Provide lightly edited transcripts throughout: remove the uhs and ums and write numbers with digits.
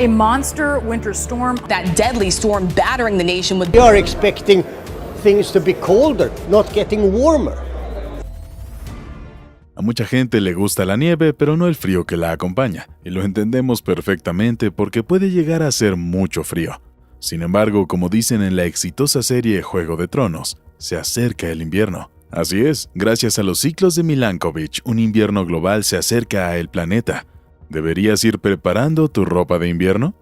a monster winter storm. That deadly storm battering the nation with... We are expecting things to be colder, not getting warmer. A mucha gente le gusta la nieve, pero no el frío que la acompaña, y lo entendemos perfectamente porque puede llegar a ser mucho frío. Sin embargo, como dicen en la exitosa serie Juego de Tronos, se acerca el invierno. Así es, gracias a los ciclos de Milankovitch, un invierno global se acerca a el planeta. ¿Deberías ir preparando tu ropa de invierno?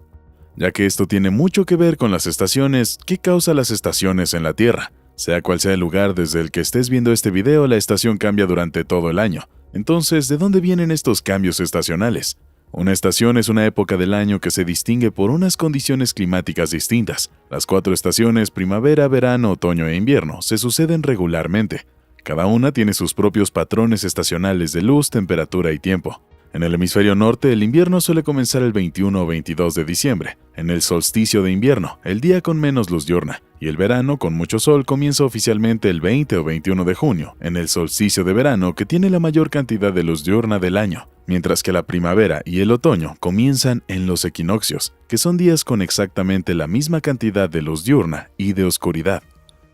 Ya que esto tiene mucho que ver con las estaciones, ¿qué causa las estaciones en la Tierra? Sea cual sea el lugar desde el que estés viendo este video, la estación cambia durante todo el año. Entonces, ¿de dónde vienen estos cambios estacionales? Una estación es una época del año que se distingue por unas condiciones climáticas distintas. Las 4 estaciones, primavera, verano, otoño e invierno, se suceden regularmente. Cada una tiene sus propios patrones estacionales de luz, temperatura y tiempo. En el hemisferio norte, el invierno suele comenzar el 21 o 22 de diciembre. En el solsticio de invierno, el día con menos luz diurna, y el verano con mucho sol comienza oficialmente el 20 o 21 de junio, en el solsticio de verano que tiene la mayor cantidad de luz diurna del año, mientras que la primavera y el otoño comienzan en los equinoccios, que son días con exactamente la misma cantidad de luz diurna y de oscuridad.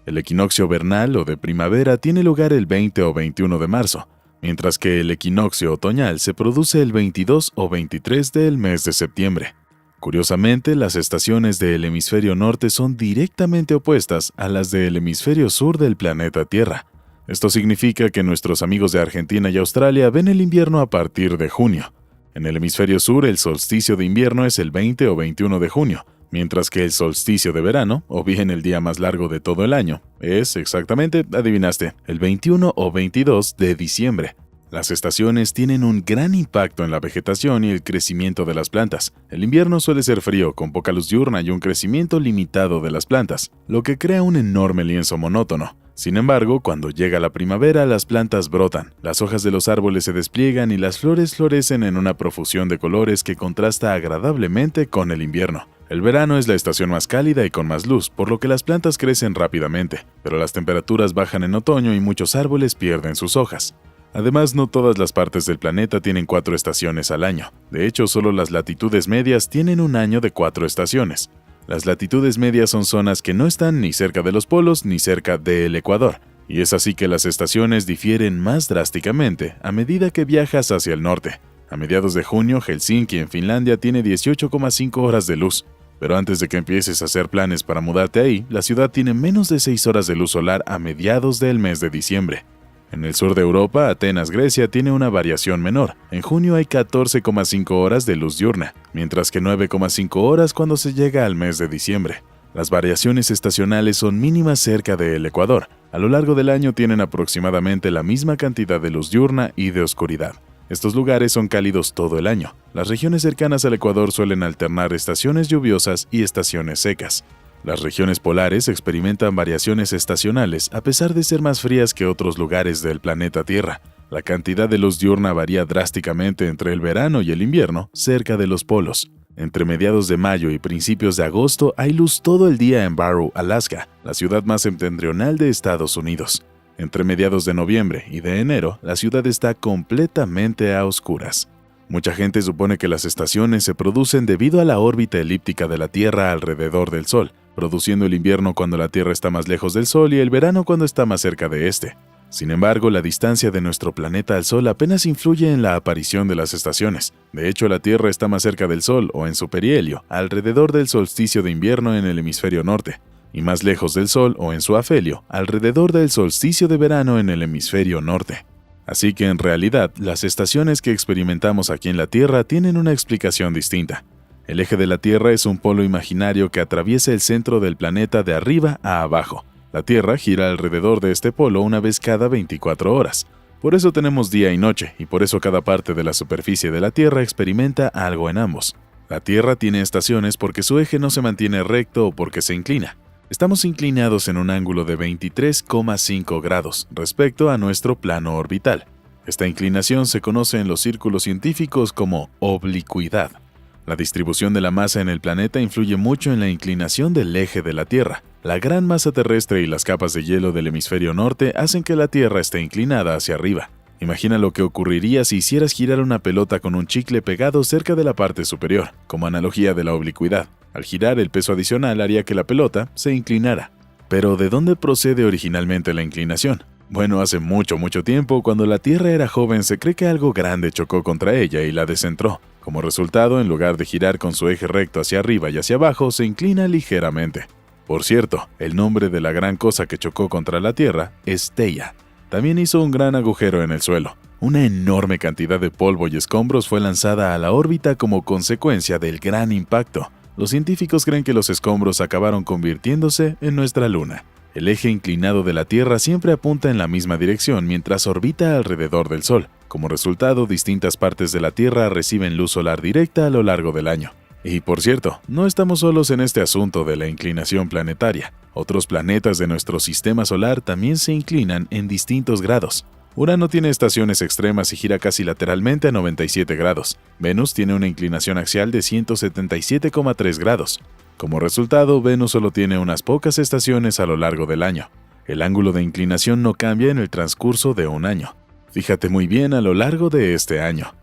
El equinoccio vernal o de primavera tiene lugar el 20 o 21 de marzo, mientras que el equinoccio otoñal se produce el 22 o 23 del mes de septiembre. Curiosamente, las estaciones del hemisferio norte son directamente opuestas a las del hemisferio sur del planeta Tierra. Esto significa que nuestros amigos de Argentina y Australia ven el invierno a partir de junio. En el hemisferio sur, el solsticio de invierno es el 20 o 21 de junio, mientras que el solsticio de verano, o bien el día más largo de todo el año, es exactamente, adivinaste, el 21 o 22 de diciembre. Las estaciones tienen un gran impacto en la vegetación y el crecimiento de las plantas. El invierno suele ser frío, con poca luz diurna y un crecimiento limitado de las plantas, lo que crea un enorme lienzo monótono. Sin embargo, cuando llega la primavera, las plantas brotan, las hojas de los árboles se despliegan y las flores florecen en una profusión de colores que contrasta agradablemente con el invierno. El verano es la estación más cálida y con más luz, por lo que las plantas crecen rápidamente, pero las temperaturas bajan en otoño y muchos árboles pierden sus hojas. Además, no todas las partes del planeta tienen 4 estaciones al año. De hecho, solo las latitudes medias tienen un año de 4 estaciones. Las latitudes medias son zonas que no están ni cerca de los polos ni cerca del Ecuador, y es así que las estaciones difieren más drásticamente a medida que viajas hacia el norte. A mediados de junio, Helsinki en Finlandia tiene 18,5 horas de luz, pero antes de que empieces a hacer planes para mudarte ahí, la ciudad tiene menos de 6 horas de luz solar a mediados del mes de diciembre. En el sur de Europa, Atenas, Grecia, tiene una variación menor. En junio hay 14,5 horas de luz diurna, mientras que 9,5 horas cuando se llega al mes de diciembre. Las variaciones estacionales son mínimas cerca del Ecuador. A lo largo del año tienen aproximadamente la misma cantidad de luz diurna y de oscuridad. Estos lugares son cálidos todo el año. Las regiones cercanas al Ecuador suelen alternar estaciones lluviosas y estaciones secas. Las regiones polares experimentan variaciones estacionales a pesar de ser más frías que otros lugares del planeta Tierra. La cantidad de luz diurna varía drásticamente entre el verano y el invierno cerca de los polos. Entre mediados de mayo y principios de agosto hay luz todo el día en Barrow, Alaska, la ciudad más septentrional de Estados Unidos. Entre mediados de noviembre y de enero, la ciudad está completamente a oscuras. Mucha gente supone que las estaciones se producen debido a la órbita elíptica de la Tierra alrededor del Sol, produciendo el invierno cuando la Tierra está más lejos del Sol y el verano cuando está más cerca de este. Sin embargo, la distancia de nuestro planeta al Sol apenas influye en la aparición de las estaciones. De hecho, la Tierra está más cerca del Sol o en su perihelio, alrededor del solsticio de invierno en el hemisferio norte, y más lejos del Sol o en su afelio, alrededor del solsticio de verano en el hemisferio norte. Así que en realidad, las estaciones que experimentamos aquí en la Tierra tienen una explicación distinta. El eje de la Tierra es un polo imaginario que atraviesa el centro del planeta de arriba a abajo. La Tierra gira alrededor de este polo una vez cada 24 horas. Por eso tenemos día y noche, y por eso cada parte de la superficie de la Tierra experimenta algo en ambos. La Tierra tiene estaciones porque su eje no se mantiene recto o porque se inclina. Estamos inclinados en un ángulo de 23,5 grados respecto a nuestro plano orbital. Esta inclinación se conoce en los círculos científicos como oblicuidad. La distribución de la masa en el planeta influye mucho en la inclinación del eje de la Tierra. La gran masa terrestre y las capas de hielo del hemisferio norte hacen que la Tierra esté inclinada hacia arriba. Imagina lo que ocurriría si hicieras girar una pelota con un chicle pegado cerca de la parte superior, como analogía de la oblicuidad. Al girar, el peso adicional haría que la pelota se inclinara. Pero ¿de dónde procede originalmente la inclinación? Bueno, hace mucho tiempo, cuando la Tierra era joven, se cree que algo grande chocó contra ella y la descentró. Como resultado, en lugar de girar con su eje recto hacia arriba y hacia abajo, se inclina ligeramente. Por cierto, el nombre de la gran cosa que chocó contra la Tierra es Theia. También hizo un gran agujero en el suelo. Una enorme cantidad de polvo y escombros fue lanzada a la órbita como consecuencia del gran impacto. Los científicos creen que los escombros acabaron convirtiéndose en nuestra Luna. El eje inclinado de la Tierra siempre apunta en la misma dirección mientras orbita alrededor del Sol. Como resultado, distintas partes de la Tierra reciben luz solar directa a lo largo del año. Y por cierto, no estamos solos en este asunto de la inclinación planetaria. Otros planetas de nuestro sistema solar también se inclinan en distintos grados. Urano tiene estaciones extremas y gira casi lateralmente a 97 grados. Venus tiene una inclinación axial de 177,3 grados. Como resultado, Venus solo tiene unas pocas estaciones a lo largo del año. El ángulo de inclinación no cambia en el transcurso de un año. Fíjate muy bien a lo largo de este año.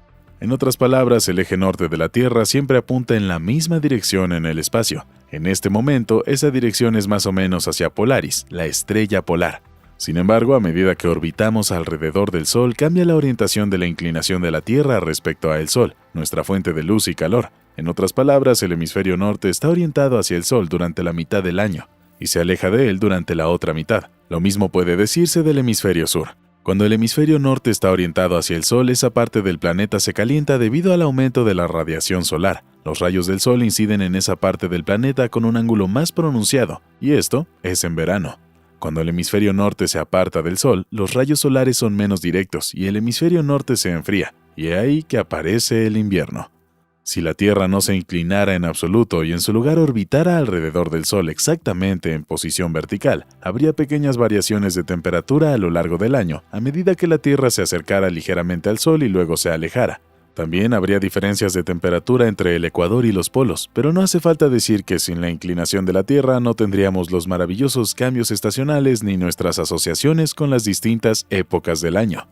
En otras palabras, el eje norte de la Tierra siempre apunta en la misma dirección en el espacio. En este momento, esa dirección es más o menos hacia Polaris, la estrella polar. Sin embargo, a medida que orbitamos alrededor del Sol, cambia la orientación de la inclinación de la Tierra respecto al Sol, nuestra fuente de luz y calor. En otras palabras, el hemisferio norte está orientado hacia el Sol durante la mitad del año y se aleja de él durante la otra mitad. Lo mismo puede decirse del hemisferio sur. Cuando el hemisferio norte está orientado hacia el Sol, esa parte del planeta se calienta debido al aumento de la radiación solar. Los rayos del Sol inciden en esa parte del planeta con un ángulo más pronunciado, y esto es en verano. Cuando el hemisferio norte se aparta del Sol, los rayos solares son menos directos y el hemisferio norte se enfría, y es ahí que aparece el invierno. Si la Tierra no se inclinara en absoluto y en su lugar orbitara alrededor del Sol exactamente en posición vertical, habría pequeñas variaciones de temperatura a lo largo del año, a medida que la Tierra se acercara ligeramente al Sol y luego se alejara. También habría diferencias de temperatura entre el ecuador y los polos, pero no hace falta decir que sin la inclinación de la Tierra no tendríamos los maravillosos cambios estacionales ni nuestras asociaciones con las distintas épocas del año.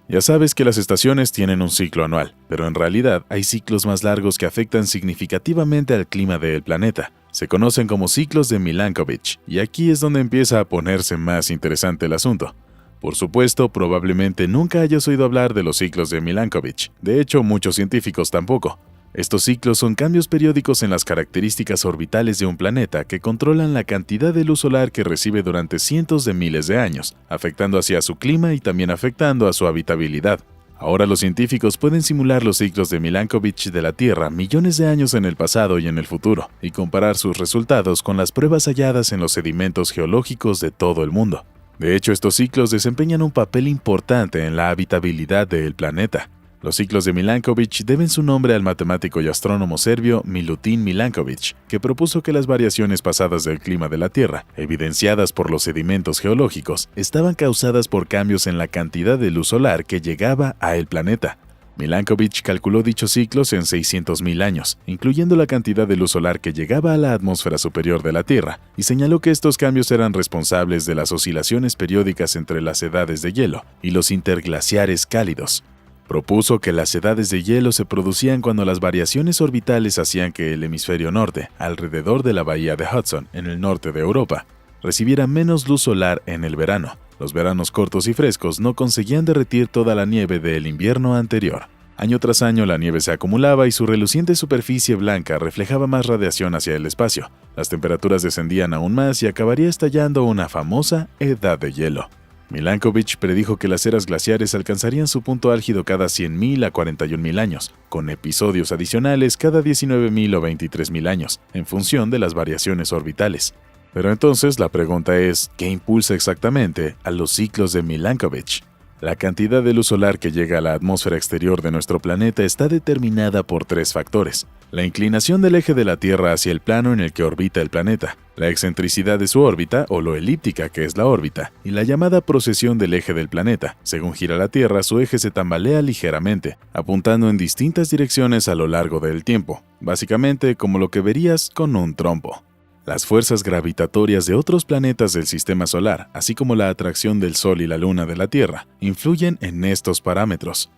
Ya sabes que las estaciones tienen un ciclo anual, pero en realidad hay ciclos más largos que afectan significativamente al clima del planeta. Se conocen como ciclos de Milankovitch, y aquí es donde empieza a ponerse más interesante el asunto. Por supuesto, probablemente nunca hayas oído hablar de los ciclos de Milankovitch. De hecho, muchos científicos tampoco. Estos ciclos son cambios periódicos en las características orbitales de un planeta que controlan la cantidad de luz solar que recibe durante cientos de miles de años, afectando hacia su clima y también afectando a su habitabilidad. Ahora los científicos pueden simular los ciclos de Milankovitch de la Tierra millones de años en el pasado y en el futuro, y comparar sus resultados con las pruebas halladas en los sedimentos geológicos de todo el mundo. De hecho, estos ciclos desempeñan un papel importante en la habitabilidad del planeta. Los ciclos de Milankovitch deben su nombre al matemático y astrónomo serbio Milutin Milankovitch, que propuso que las variaciones pasadas del clima de la Tierra, evidenciadas por los sedimentos geológicos, estaban causadas por cambios en la cantidad de luz solar que llegaba a el planeta. Milankovitch calculó dichos ciclos en 600.000 años, incluyendo la cantidad de luz solar que llegaba a la atmósfera superior de la Tierra, y señaló que estos cambios eran responsables de las oscilaciones periódicas entre las edades de hielo y los interglaciares cálidos. Propuso que las edades de hielo se producían cuando las variaciones orbitales hacían que el hemisferio norte, alrededor de la bahía de Hudson, en el norte de Europa, recibiera menos luz solar en el verano. Los veranos cortos y frescos no conseguían derretir toda la nieve del invierno anterior. Año tras año la nieve se acumulaba y su reluciente superficie blanca reflejaba más radiación hacia el espacio. Las temperaturas descendían aún más y acabaría estallando una famosa edad de hielo. Milankovitch predijo que las eras glaciares alcanzarían su punto álgido cada 100.000 a 41.000 años, con episodios adicionales cada 19.000 o 23.000 años, en función de las variaciones orbitales. Pero entonces la pregunta es, ¿qué impulsa exactamente a los ciclos de Milankovitch? La cantidad de luz solar que llega a la atmósfera exterior de nuestro planeta está determinada por 3 factores. La inclinación del eje de la Tierra hacia el plano en el que orbita el planeta, la excentricidad de su órbita o lo elíptica que es la órbita, y la llamada precesión del eje del planeta. Según gira la Tierra, su eje se tambalea ligeramente, apuntando en distintas direcciones a lo largo del tiempo, básicamente como lo que verías con un trompo. Las fuerzas gravitatorias de otros planetas del Sistema Solar, así como la atracción del Sol y la Luna de la Tierra, influyen en estos parámetros.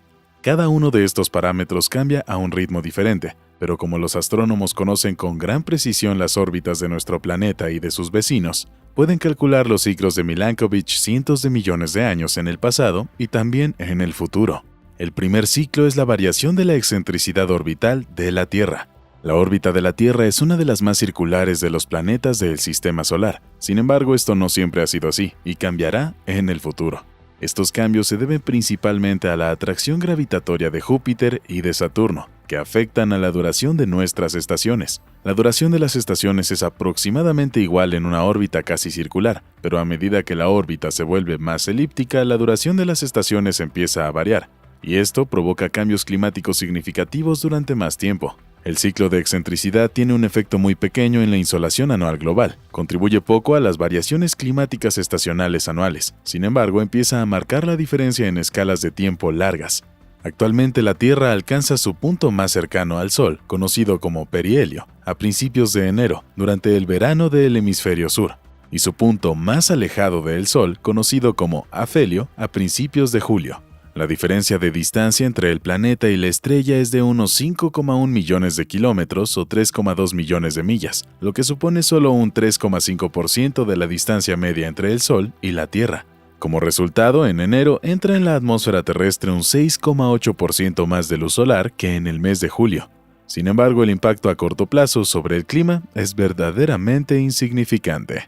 Cada uno de estos parámetros cambia a un ritmo diferente, pero como los astrónomos conocen con gran precisión las órbitas de nuestro planeta y de sus vecinos, pueden calcular los ciclos de Milankovitch cientos de millones de años en el pasado y también en el futuro. El primer ciclo es la variación de la excentricidad orbital de la Tierra. La órbita de la Tierra es una de las más circulares de los planetas del Sistema Solar. Sin embargo, esto no siempre ha sido así y cambiará en el futuro. Estos cambios se deben principalmente a la atracción gravitatoria de Júpiter y de Saturno, que afectan a la duración de nuestras estaciones. La duración de las estaciones es aproximadamente igual en una órbita casi circular, pero a medida que la órbita se vuelve más elíptica, la duración de las estaciones empieza a variar, y esto provoca cambios climáticos significativos durante más tiempo. El ciclo de excentricidad tiene un efecto muy pequeño en la insolación anual global, contribuye poco a las variaciones climáticas estacionales anuales, sin embargo empieza a marcar la diferencia en escalas de tiempo largas. Actualmente la Tierra alcanza su punto más cercano al Sol, conocido como perihelio, a principios de enero, durante el verano del hemisferio sur, y su punto más alejado del Sol, conocido como afelio, a principios de julio. La diferencia de distancia entre el planeta y la estrella es de unos 5,1 millones de kilómetros o 3,2 millones de millas, lo que supone solo un 3,5% de la distancia media entre el Sol y la Tierra. Como resultado, en enero entra en la atmósfera terrestre un 6,8% más de luz solar que en el mes de julio. Sin embargo, el impacto a corto plazo sobre el clima es verdaderamente insignificante.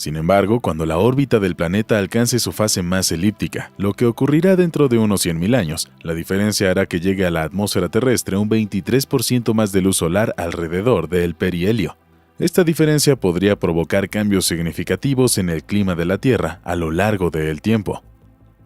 Sin embargo, cuando la órbita del planeta alcance su fase más elíptica, lo que ocurrirá dentro de unos 100.000 años, la diferencia hará que llegue a la atmósfera terrestre un 23% más de luz solar alrededor del perihelio. Esta diferencia podría provocar cambios significativos en el clima de la Tierra a lo largo del tiempo.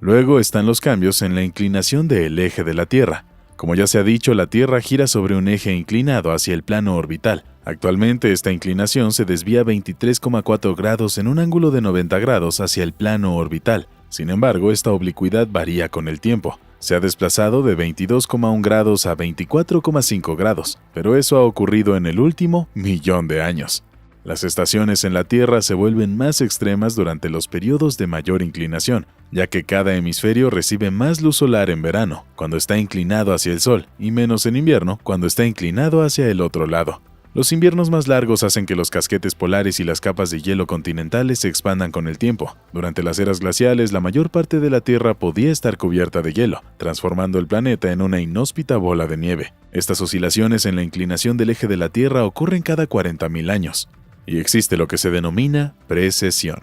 Luego están los cambios en la inclinación del eje de la Tierra. Como ya se ha dicho, la Tierra gira sobre un eje inclinado hacia el plano orbital. Actualmente esta inclinación se desvía 23,4 grados en un ángulo de 90 grados hacia el plano orbital. Sin embargo, esta oblicuidad varía con el tiempo. Se ha desplazado de 22,1 grados a 24,5 grados, pero eso ha ocurrido en el último millón de años. Las estaciones en la Tierra se vuelven más extremas durante los periodos de mayor inclinación, ya que cada hemisferio recibe más luz solar en verano, cuando está inclinado hacia el Sol, y menos en invierno, cuando está inclinado hacia el otro lado. Los inviernos más largos hacen que los casquetes polares y las capas de hielo continentales se expandan con el tiempo. Durante las eras glaciales, la mayor parte de la Tierra podía estar cubierta de hielo, transformando el planeta en una inhóspita bola de nieve. Estas oscilaciones en la inclinación del eje de la Tierra ocurren cada 40.000 años, y existe lo que se denomina precesión.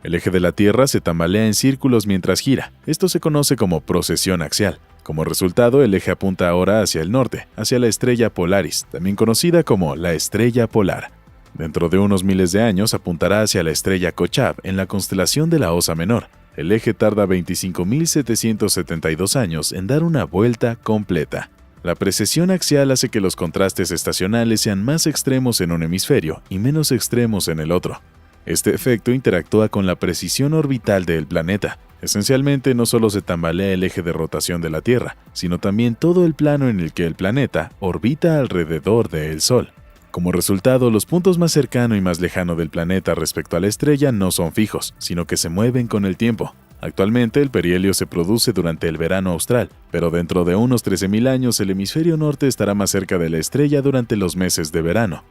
El eje de la Tierra se tambalea en círculos mientras gira. Esto se conoce como precesión axial. Como resultado, el eje apunta ahora hacia el norte, hacia la estrella Polaris, también conocida como la estrella polar. Dentro de unos miles de años apuntará hacia la estrella Kochab en la constelación de la Osa Menor. El eje tarda 25.772 años en dar una vuelta completa. La precesión axial hace que los contrastes estacionales sean más extremos en un hemisferio y menos extremos en el otro. Este efecto interactúa con la precisión orbital del planeta. Esencialmente, no solo se tambalea el eje de rotación de la Tierra, sino también todo el plano en el que el planeta orbita alrededor del Sol. Como resultado, los puntos más cercano y más lejano del planeta respecto a la estrella no son fijos, sino que se mueven con el tiempo. Actualmente, el perihelio se produce durante el verano austral, pero dentro de unos 13.000 años el hemisferio norte estará más cerca de la estrella durante los meses de verano.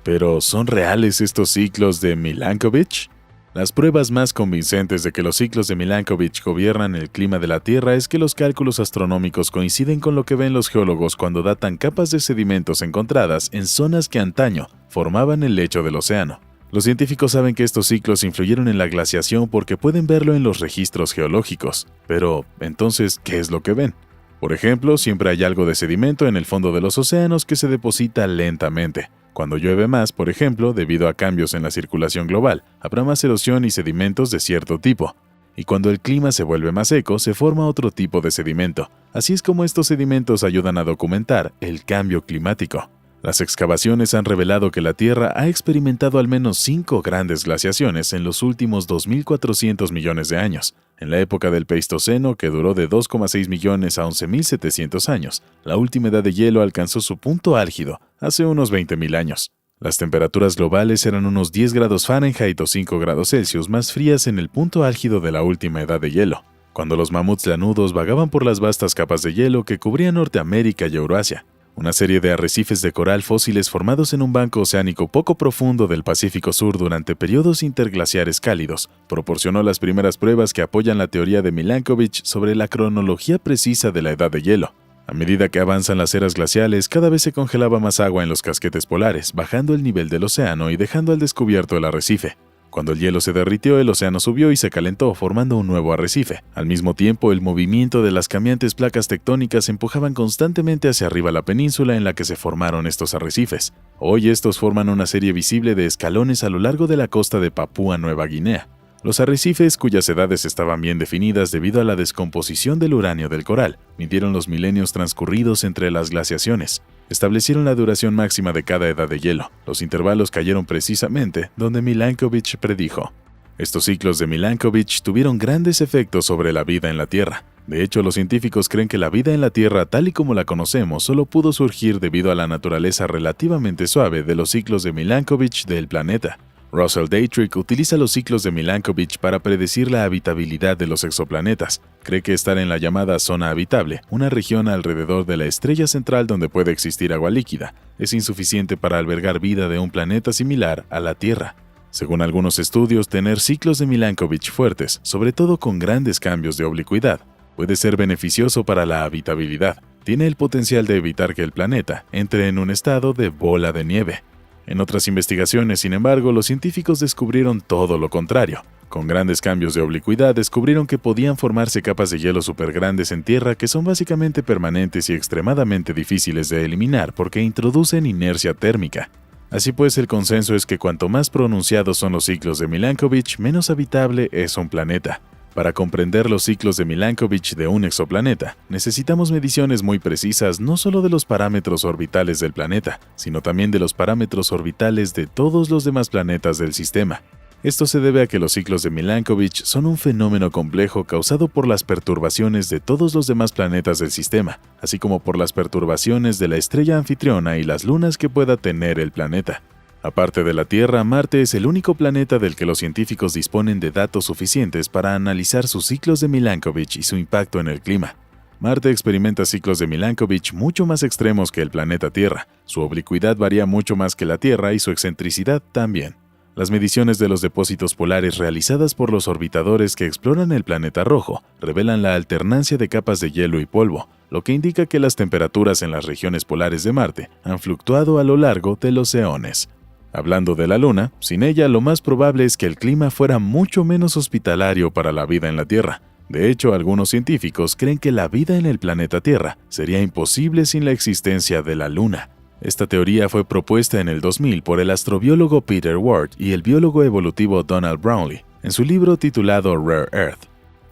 ¿Pero son reales estos ciclos de Milankovitch? Las pruebas más convincentes de que los ciclos de Milankovitch gobiernan el clima de la Tierra es que los cálculos astronómicos coinciden con lo que ven los geólogos cuando datan capas de sedimentos encontradas en zonas que antaño formaban el lecho del océano. Los científicos saben que estos ciclos influyeron en la glaciación porque pueden verlo en los registros geológicos. Pero, entonces, ¿qué es lo que ven? Por ejemplo, siempre hay algo de sedimento en el fondo de los océanos que se deposita lentamente. Cuando llueve más, por ejemplo, debido a cambios en la circulación global, habrá más erosión y sedimentos de cierto tipo. Y cuando el clima se vuelve más seco, se forma otro tipo de sedimento. Así es como estos sedimentos ayudan a documentar el cambio climático. Las excavaciones han revelado que la Tierra ha experimentado al menos 5 grandes glaciaciones en los últimos 2.400 millones de años. En la época del Pleistoceno, que duró de 2,6 millones a 11.700 años, la última edad de hielo alcanzó su punto álgido hace unos 20.000 años. Las temperaturas globales eran unos 10 grados Fahrenheit o 5 grados Celsius más frías en el punto álgido de la última edad de hielo, cuando los mamuts lanudos vagaban por las vastas capas de hielo que cubrían Norteamérica y Eurasia. Una serie de arrecifes de coral fósiles formados en un banco oceánico poco profundo del Pacífico Sur durante periodos interglaciares cálidos proporcionó las primeras pruebas que apoyan la teoría de Milankovitch sobre la cronología precisa de la edad de hielo. A medida que avanzan las eras glaciales, cada vez se congelaba más agua en los casquetes polares, bajando el nivel del océano y dejando al descubierto el arrecife. Cuando el hielo se derritió, el océano subió y se calentó, formando un nuevo arrecife. Al mismo tiempo, el movimiento de las cambiantes placas tectónicas empujaban constantemente hacia arriba la península en la que se formaron estos arrecifes. Hoy estos forman una serie visible de escalones a lo largo de la costa de Papúa Nueva Guinea. Los arrecifes, cuyas edades estaban bien definidas debido a la descomposición del uranio del coral, midieron los milenios transcurridos entre las glaciaciones. Establecieron la duración máxima de cada edad de hielo. Los intervalos cayeron precisamente donde Milankovitch predijo. Estos ciclos de Milankovitch tuvieron grandes efectos sobre la vida en la Tierra. De hecho, los científicos creen que la vida en la Tierra, tal y como la conocemos, solo pudo surgir debido a la naturaleza relativamente suave de los ciclos de Milankovitch del planeta. Russell Dietrich utiliza los ciclos de Milankovitch para predecir la habitabilidad de los exoplanetas. Cree que estar en la llamada zona habitable, una región alrededor de la estrella central donde puede existir agua líquida, es insuficiente para albergar vida de un planeta similar a la Tierra. Según algunos estudios, tener ciclos de Milankovitch fuertes, sobre todo con grandes cambios de oblicuidad, puede ser beneficioso para la habitabilidad. Tiene el potencial de evitar que el planeta entre en un estado de bola de nieve. En otras investigaciones, sin embargo, los científicos descubrieron todo lo contrario. Con grandes cambios de oblicuidad, descubrieron que podían formarse capas de hielo supergrandes en Tierra que son básicamente permanentes y extremadamente difíciles de eliminar porque introducen inercia térmica. Así pues, el consenso es que cuanto más pronunciados son los ciclos de Milankovitch, menos habitable es un planeta. Para comprender los ciclos de Milankovitch de un exoplaneta, necesitamos mediciones muy precisas no solo de los parámetros orbitales del planeta, sino también de los parámetros orbitales de todos los demás planetas del sistema. Esto se debe a que los ciclos de Milankovitch son un fenómeno complejo causado por las perturbaciones de todos los demás planetas del sistema, así como por las perturbaciones de la estrella anfitriona y las lunas que pueda tener el planeta. Aparte de la Tierra, Marte es el único planeta del que los científicos disponen de datos suficientes para analizar sus ciclos de Milankovitch y su impacto en el clima. Marte experimenta ciclos de Milankovitch mucho más extremos que el planeta Tierra. Su oblicuidad varía mucho más que la Tierra y su excentricidad también. Las mediciones de los depósitos polares realizadas por los orbitadores que exploran el planeta rojo revelan la alternancia de capas de hielo y polvo, lo que indica que las temperaturas en las regiones polares de Marte han fluctuado a lo largo de los eones. Hablando de la Luna, sin ella lo más probable es que el clima fuera mucho menos hospitalario para la vida en la Tierra. De hecho, algunos científicos creen que la vida en el planeta Tierra sería imposible sin la existencia de la Luna. Esta teoría fue propuesta en el 2000 por el astrobiólogo Peter Ward y el biólogo evolutivo Donald Brownlee, en su libro titulado Rare Earth.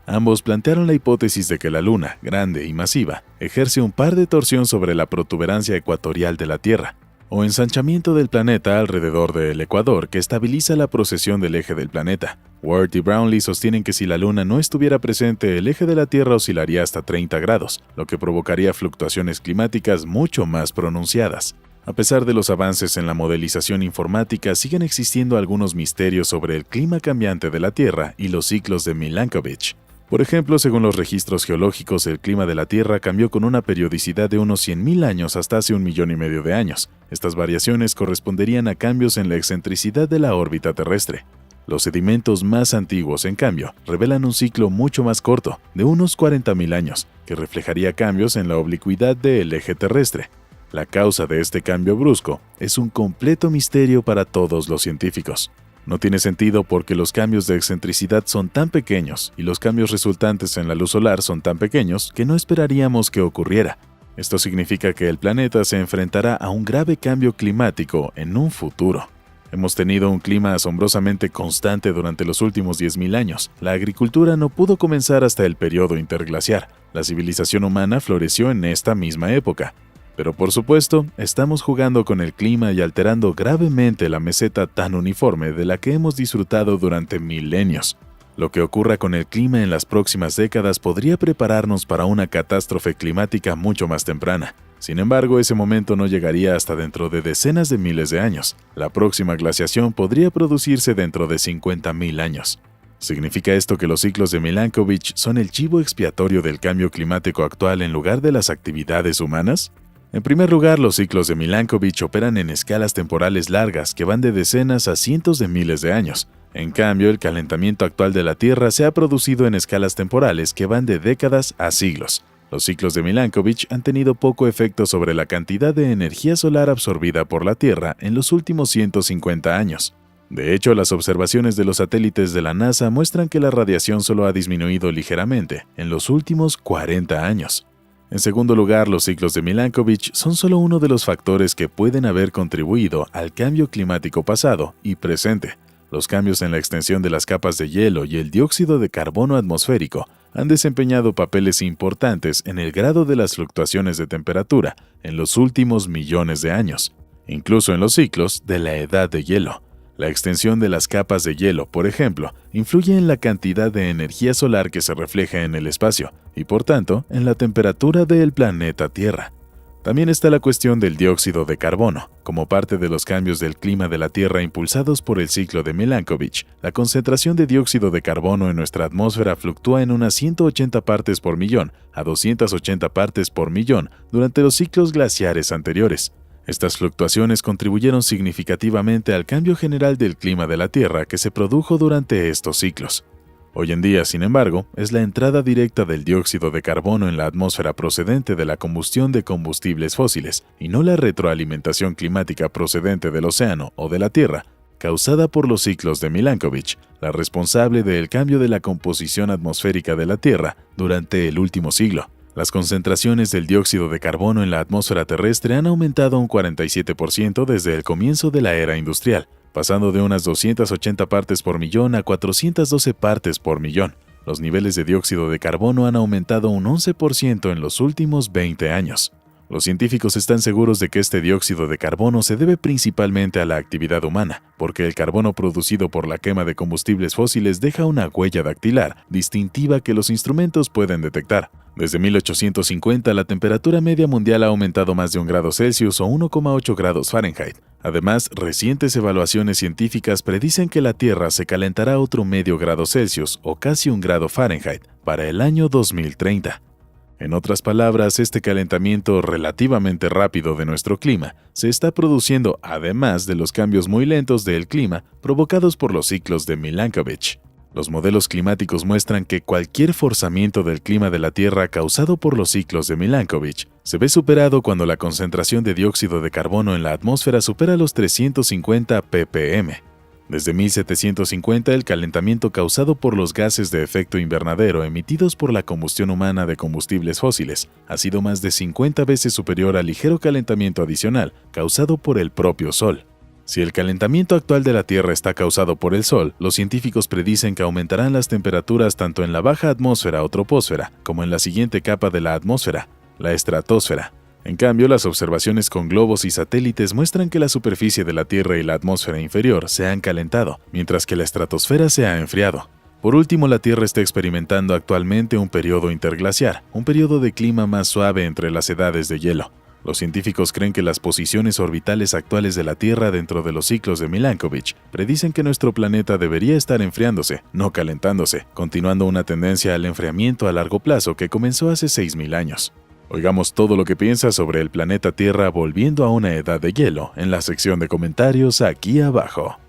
Ambos plantearon la hipótesis de que la Luna, grande y masiva, ejerce un par de torsión sobre la protuberancia ecuatorial de la Tierra, o ensanchamiento del planeta alrededor del ecuador que estabiliza la precesión del eje del planeta. Ward y Brownlee sostienen que si la Luna no estuviera presente, el eje de la Tierra oscilaría hasta 30 grados, lo que provocaría fluctuaciones climáticas mucho más pronunciadas. A pesar de los avances en la modelización informática, siguen existiendo algunos misterios sobre el clima cambiante de la Tierra y los ciclos de Milankovitch. Por ejemplo, según los registros geológicos, el clima de la Tierra cambió con una periodicidad de unos 100.000 años hasta hace 1,5 millones de años. Estas variaciones corresponderían a cambios en la excentricidad de la órbita terrestre. Los sedimentos más antiguos, en cambio, revelan un ciclo mucho más corto, de unos 40.000 años, que reflejaría cambios en la oblicuidad del eje terrestre. La causa de este cambio brusco es un completo misterio para todos los científicos. No tiene sentido porque los cambios de excentricidad son tan pequeños y los cambios resultantes en la luz solar son tan pequeños que no esperaríamos que ocurriera. Esto significa que el planeta se enfrentará a un grave cambio climático en un futuro. Hemos tenido un clima asombrosamente constante durante los últimos 10.000 años. La agricultura no pudo comenzar hasta el periodo interglaciar. La civilización humana floreció en esta misma época. Pero por supuesto, estamos jugando con el clima y alterando gravemente la meseta tan uniforme de la que hemos disfrutado durante milenios. Lo que ocurra con el clima en las próximas décadas podría prepararnos para una catástrofe climática mucho más temprana. Sin embargo, ese momento no llegaría hasta dentro de decenas de miles de años. La próxima glaciación podría producirse dentro de 50.000 años. ¿Significa esto que los ciclos de Milankovitch son el chivo expiatorio del cambio climático actual en lugar de las actividades humanas? En primer lugar, los ciclos de Milankovitch operan en escalas temporales largas que van de decenas a cientos de miles de años. En cambio, el calentamiento actual de la Tierra se ha producido en escalas temporales que van de décadas a siglos. Los ciclos de Milankovitch han tenido poco efecto sobre la cantidad de energía solar absorbida por la Tierra en los últimos 150 años. De hecho, las observaciones de los satélites de la NASA muestran que la radiación solo ha disminuido ligeramente en los últimos 40 años. En segundo lugar, los ciclos de Milankovitch son solo uno de los factores que pueden haber contribuido al cambio climático pasado y presente. Los cambios en la extensión de las capas de hielo y el dióxido de carbono atmosférico han desempeñado papeles importantes en el grado de las fluctuaciones de temperatura en los últimos millones de años, incluso en los ciclos de la edad de hielo. La extensión de las capas de hielo, por ejemplo, influye en la cantidad de energía solar que se refleja en el espacio y, por tanto, en la temperatura del planeta Tierra. También está la cuestión del dióxido de carbono. Como parte de los cambios del clima de la Tierra impulsados por el ciclo de Milankovitch, la concentración de dióxido de carbono en nuestra atmósfera fluctúa en unas 180 partes por millón a 280 partes por millón durante los ciclos glaciares anteriores. Estas fluctuaciones contribuyeron significativamente al cambio general del clima de la Tierra que se produjo durante estos ciclos. Hoy en día, sin embargo, es la entrada directa del dióxido de carbono en la atmósfera procedente de la combustión de combustibles fósiles y no la retroalimentación climática procedente del océano o de la Tierra, causada por los ciclos de Milankovitch, la responsable del cambio de la composición atmosférica de la Tierra durante el último siglo. Las concentraciones del dióxido de carbono en la atmósfera terrestre han aumentado un 47% desde el comienzo de la era industrial, pasando de unas 280 partes por millón a 412 partes por millón. Los niveles de dióxido de carbono han aumentado un 11% en los últimos 20 años. Los científicos están seguros de que este dióxido de carbono se debe principalmente a la actividad humana, porque el carbono producido por la quema de combustibles fósiles deja una huella dactilar distintiva que los instrumentos pueden detectar. Desde 1850, la temperatura media mundial ha aumentado más de 1 grado Celsius o 1,8 grados Fahrenheit. Además, recientes evaluaciones científicas predicen que la Tierra se calentará otro medio grado Celsius o casi 1 grado Fahrenheit para el año 2030. En otras palabras, este calentamiento relativamente rápido de nuestro clima se está produciendo además de los cambios muy lentos del clima provocados por los ciclos de Milankovitch. Los modelos climáticos muestran que cualquier forzamiento del clima de la Tierra causado por los ciclos de Milankovitch se ve superado cuando la concentración de dióxido de carbono en la atmósfera supera los 350 ppm. Desde 1750, el calentamiento causado por los gases de efecto invernadero emitidos por la combustión humana de combustibles fósiles ha sido más de 50 veces superior al ligero calentamiento adicional causado por el propio Sol. Si el calentamiento actual de la Tierra está causado por el Sol, los científicos predicen que aumentarán las temperaturas tanto en la baja atmósfera o troposfera como en la siguiente capa de la atmósfera, la estratosfera. En cambio, las observaciones con globos y satélites muestran que la superficie de la Tierra y la atmósfera inferior se han calentado, mientras que la estratosfera se ha enfriado. Por último, la Tierra está experimentando actualmente un periodo interglaciar, un periodo de clima más suave entre las edades de hielo. Los científicos creen que las posiciones orbitales actuales de la Tierra dentro de los ciclos de Milankovitch predicen que nuestro planeta debería estar enfriándose, no calentándose, continuando una tendencia al enfriamiento a largo plazo que comenzó hace 6.000 años. Oigamos todo lo que piensas sobre el planeta Tierra volviendo a una edad de hielo en la sección de comentarios aquí abajo.